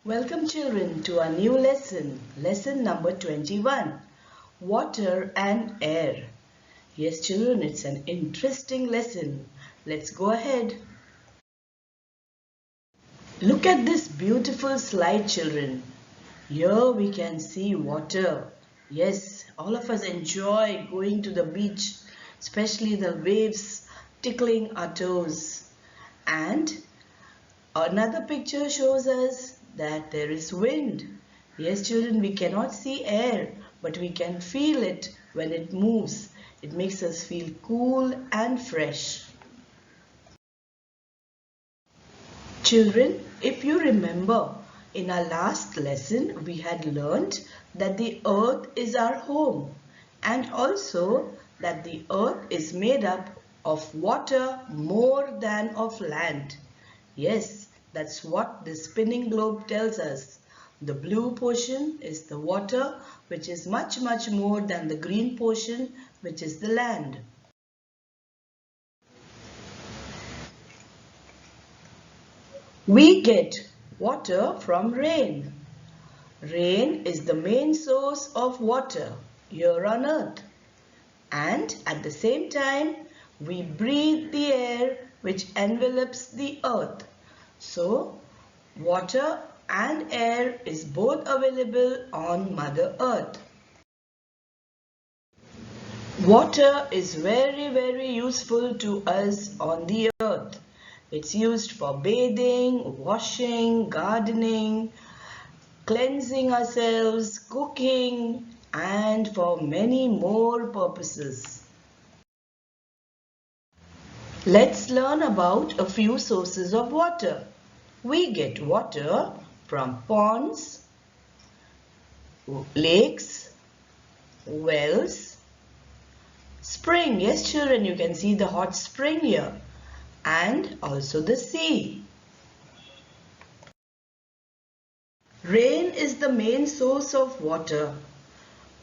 Welcome children to our new lesson number 21, Water and Air. Yes children, it's an interesting lesson. Let's go ahead. Look at this beautiful slide children. Here we can see water. Yes, all of us enjoy going to the beach, especially the waves tickling our toes. And another picture shows us that there is wind. Yes, children, we cannot see air, but we can feel it when it moves. It makes us feel cool and fresh. Children, if you remember, in our last lesson, we had learnt that the earth is our home and also that the earth is made up of water more than of land. Yes, that's what the spinning globe tells us. The blue portion is the water, which is much more than the green portion, which is the land. We get water from rain. Rain is the main source of water here on earth. And at the same time, we breathe the air which envelops the earth. So, water and air is both available on Mother Earth. Water is very useful to us on the earth. It's used for bathing, washing, gardening, cleansing ourselves, cooking, and for many more purposes. Let's learn about a few sources of water. We get water from ponds, lakes, wells, spring. Yes, children, you can see the hot spring here. And also the sea. Rain is the main source of water.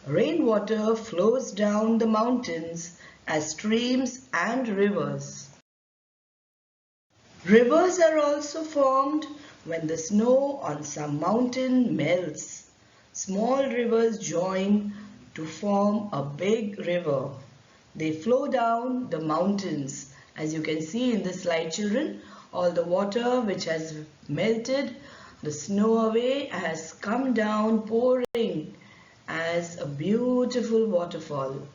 Rainwater flows down the mountains as streams and rivers. Rivers are also formed when the snow on some mountain melts. Small rivers join to form a big river. They flow down the mountains. As you can see in the slide children, all the water which has melted the snow away has come down pouring as a beautiful waterfall.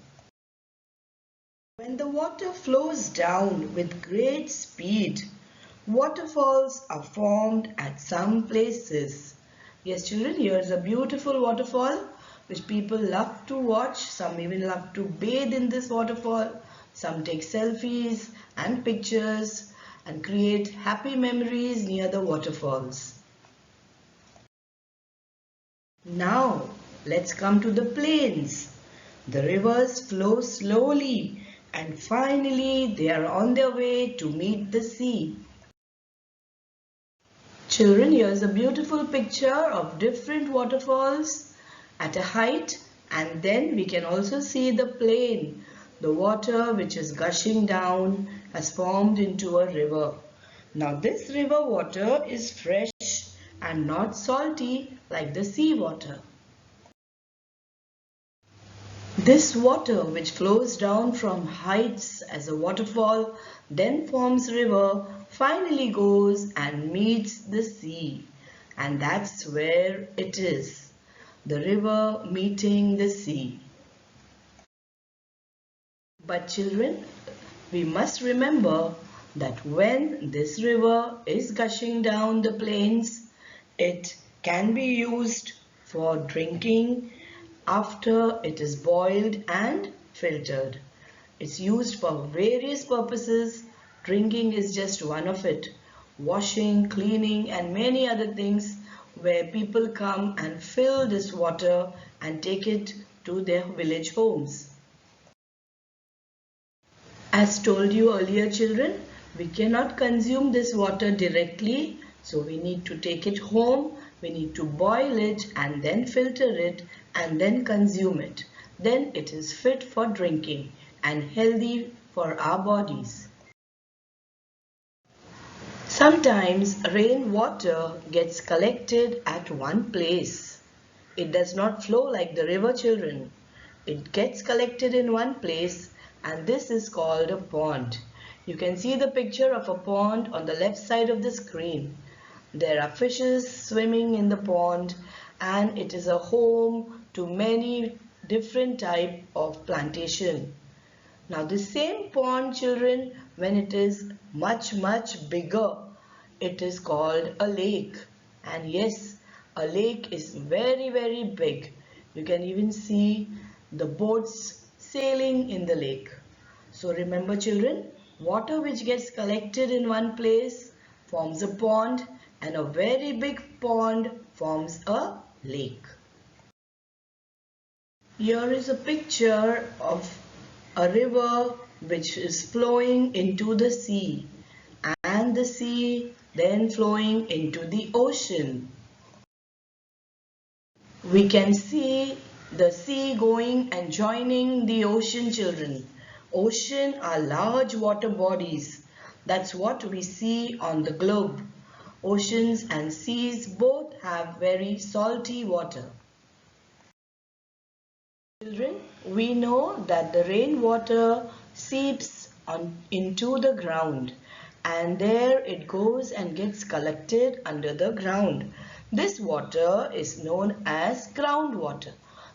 When the water flows down with great speed, waterfalls are formed at some places. Yes children, here's a beautiful waterfall which people love to watch. Some even love to bathe in this waterfall. Some take selfies and pictures and create happy memories near the waterfalls. Now, let's come to the plains. The rivers flow slowly and finally they are on their way to meet the sea. Children, here's a beautiful picture of different waterfalls at a height, and then we can also see the plain. The water which is gushing down has formed into a river. Now this river water is fresh and not salty like the sea water. This water which flows down from heights as a waterfall then forms river, finally goes and meets the sea, and that's where it is, the river meeting the sea. But children, we must remember that when this river is gushing down the plains, it can be used for drinking after it is boiled and filtered. It's used for various purposes. Drinking is just one of it. Washing, cleaning and many other things where people come and fill this water and take it to their village homes. As told you earlier children, we cannot consume this water directly, so we need to take it home, we need to boil it and then filter it and then consume it. Then it is fit for drinking and healthy for our bodies. Sometimes rainwater gets collected at one place. It does not flow like the river, children. It gets collected in one place, and this is called a pond. You can see the picture of a pond on the left side of the screen. There are fishes swimming in the pond, and it is a home to many different type of plantation. Now the same pond, children, when it is much bigger, it is called a lake. And yes, a lake is very big. You can even see the boats sailing in the lake. So remember, children, water which gets collected in one place forms a pond, and a very big pond forms a lake. Here is a picture of a river which is flowing into the sea, and the sea then flowing into the ocean. We can see the sea going and joining the ocean, children. Ocean are large water bodies. That's what we see on the globe. Oceans and seas both have very salty water. Children, we know that the rainwater seeps into the ground, and there it goes and gets collected under the ground. This water is known as groundwater.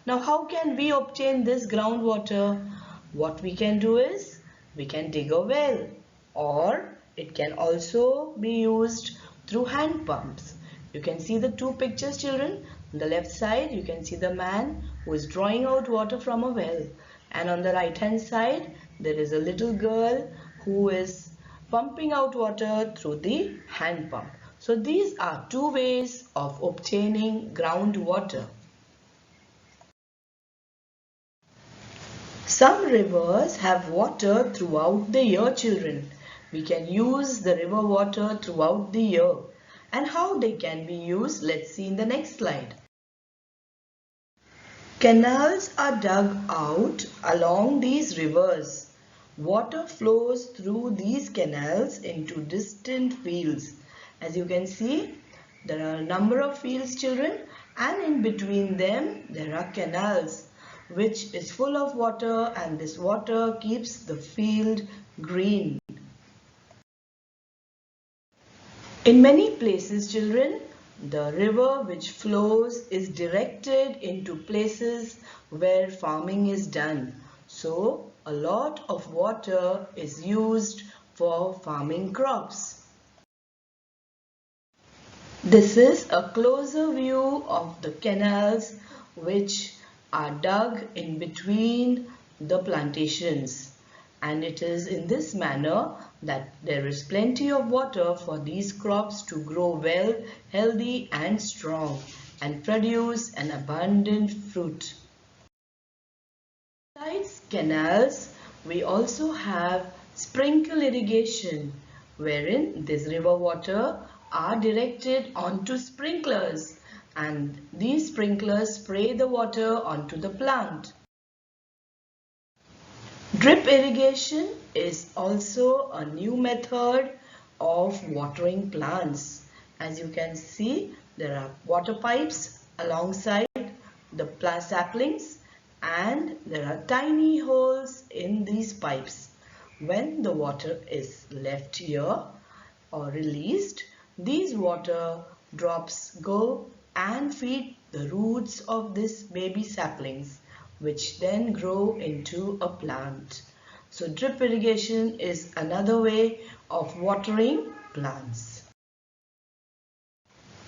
Now, how can we obtain this groundwater? What we can do is we can dig a well, or it can also be used through hand pumps. You can see the two pictures, children. On the left side, you can see the man who is drawing out water from a well. And on the right hand side, there is a little girl who is pumping out water through the hand pump. So these are two ways of obtaining groundwater. Some rivers have water throughout the year, children. We can use the river water throughout the year. And how they can be used, let's see in the next slide. Canals are dug out along these rivers. Water flows through these canals into distant fields. As you can see, there are a number of fields, children, and in between them there are canals which is full of water, and this water keeps the field green. In many places, children, the river which flows is directed into places where farming is done. So, a lot of water is used for farming crops. This is a closer view of the canals which are dug in between the plantations. And it is in this manner that there is plenty of water for these crops to grow well, healthy and strong, and produce an abundant fruit. Besides canals, we also have sprinkle irrigation, wherein this river water are directed onto sprinklers, and these sprinklers spray the water onto the plant. Drip irrigation is also a new method of watering plants. As you can see, there are water pipes alongside the plant saplings, and there are tiny holes in these pipes. When the water is left here or released, these water drops go and feed the roots of these baby saplings, which then grow into a plant. So drip irrigation is another way of watering plants.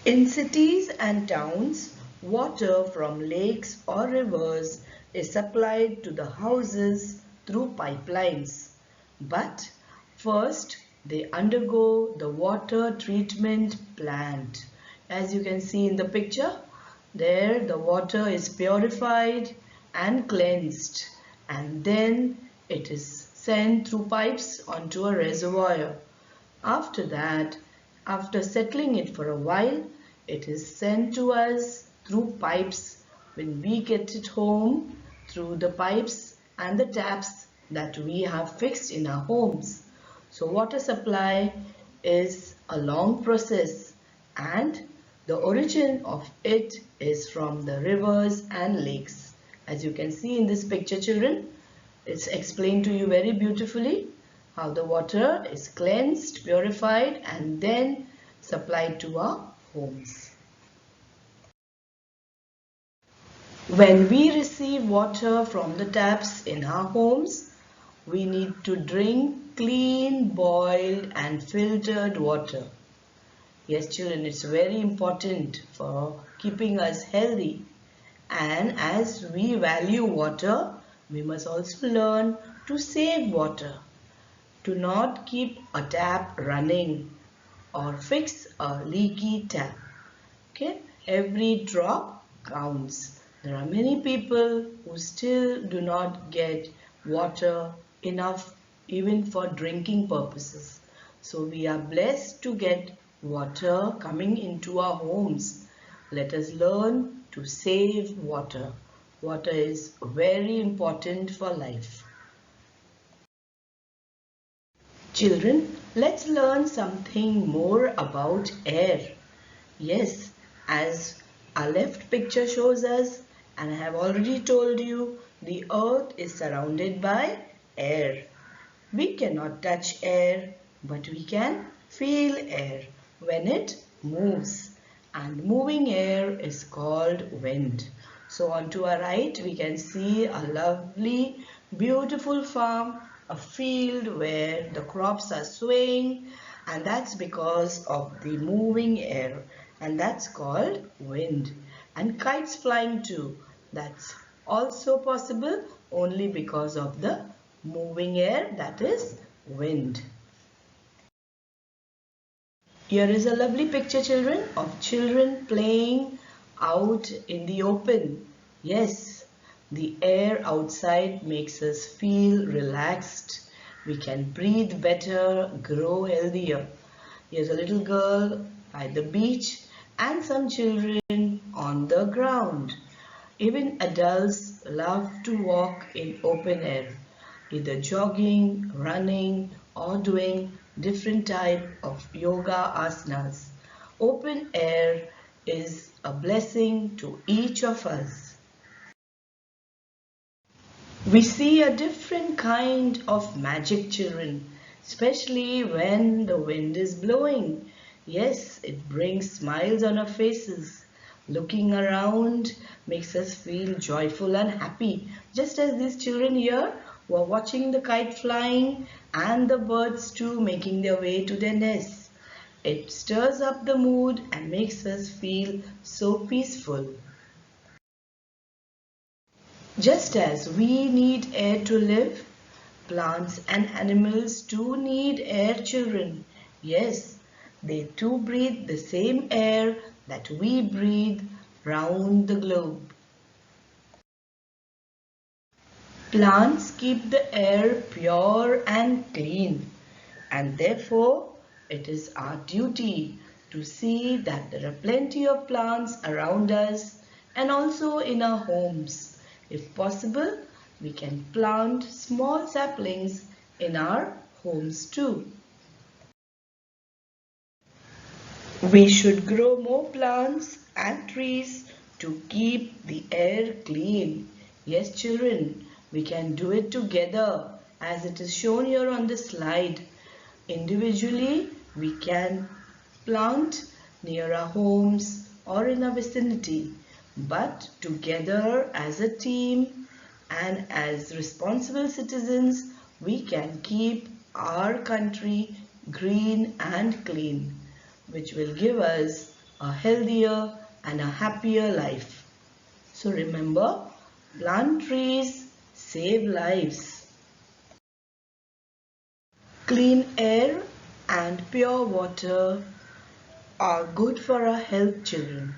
In cities and towns, water from lakes or rivers is supplied to the houses through pipelines. But first, they undergo the water treatment plant. As you can see in the picture, there the water is purified and cleansed, and then it is sent through pipes onto a reservoir. After that, after settling it for a while, it is sent to us through pipes when we get it home, through the pipes and the taps that we have fixed in our homes. So water supply is a long process, and the origin of it is from the rivers and lakes. As you can see in this picture, children, it's explained to you very beautifully how the water is cleansed, purified, and then supplied to our homes. When we receive water from the taps in our homes, we need to drink clean, boiled and filtered water. Yes, children, it's very important for keeping us healthy. And as we value water, we must also learn to save water, to not keep a tap running or fix a leaky tap. Okay, every drop counts. There are many people who still do not get water enough even for drinking purposes. So we are blessed to get water coming into our homes. Let us learn to save water. Water is very important for life. Children, let's learn something more about air. Yes, as our left picture shows us, and I have already told you, the earth is surrounded by air. We cannot touch air, but we can feel air when it moves. And moving air is called wind. So on to our right, we can see a lovely, beautiful farm, a field where the crops are swaying, and that's because of the moving air, and that's called wind. And kites flying too, that's also possible only because of the moving air, that is wind. Here is a lovely picture, children, of children playing out in the open. Yes, the air outside makes us feel relaxed. We can breathe better, grow healthier. Here's a little girl by the beach and some children on the ground. Even adults love to walk in open air, either jogging, running, or doing different type of yoga asanas. Open air is a blessing to each of us. We see a different kind of magic, children, especially when the wind is blowing. Yes, it brings smiles on our faces. Looking around makes us feel joyful and happy, just as these children here were watching the kite flying and the birds too making their way to their nests. It stirs up the mood and makes us feel so peaceful. Just as we need air to live, plants and animals too need air, children. Yes, they too breathe the same air that we breathe round the globe. Plants keep the air pure and clean, and therefore it is our duty to see that there are plenty of plants around us and also in our homes. If possible, we can plant small saplings in our homes too. We should grow more plants and trees to keep the air clean. Yes, children, we can do it together as it is shown here on the slide. Individually, we can plant near our homes or in our vicinity, but together as a team and as responsible citizens, we can keep our country green and clean, which will give us a healthier and a happier life. So remember, plant trees, save lives. Clean air and pure water are good for our health, children.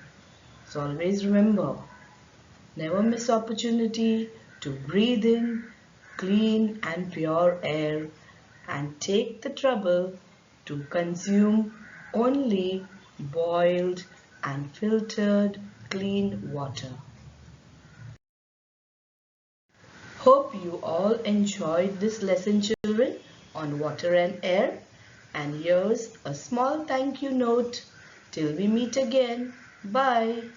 So always remember, never miss opportunity to breathe in clean and pure air and take the trouble to consume only boiled and filtered clean water. Hope you all enjoyed this lesson, children, on water and air. And here's a small thank you note. Till we meet again. Bye.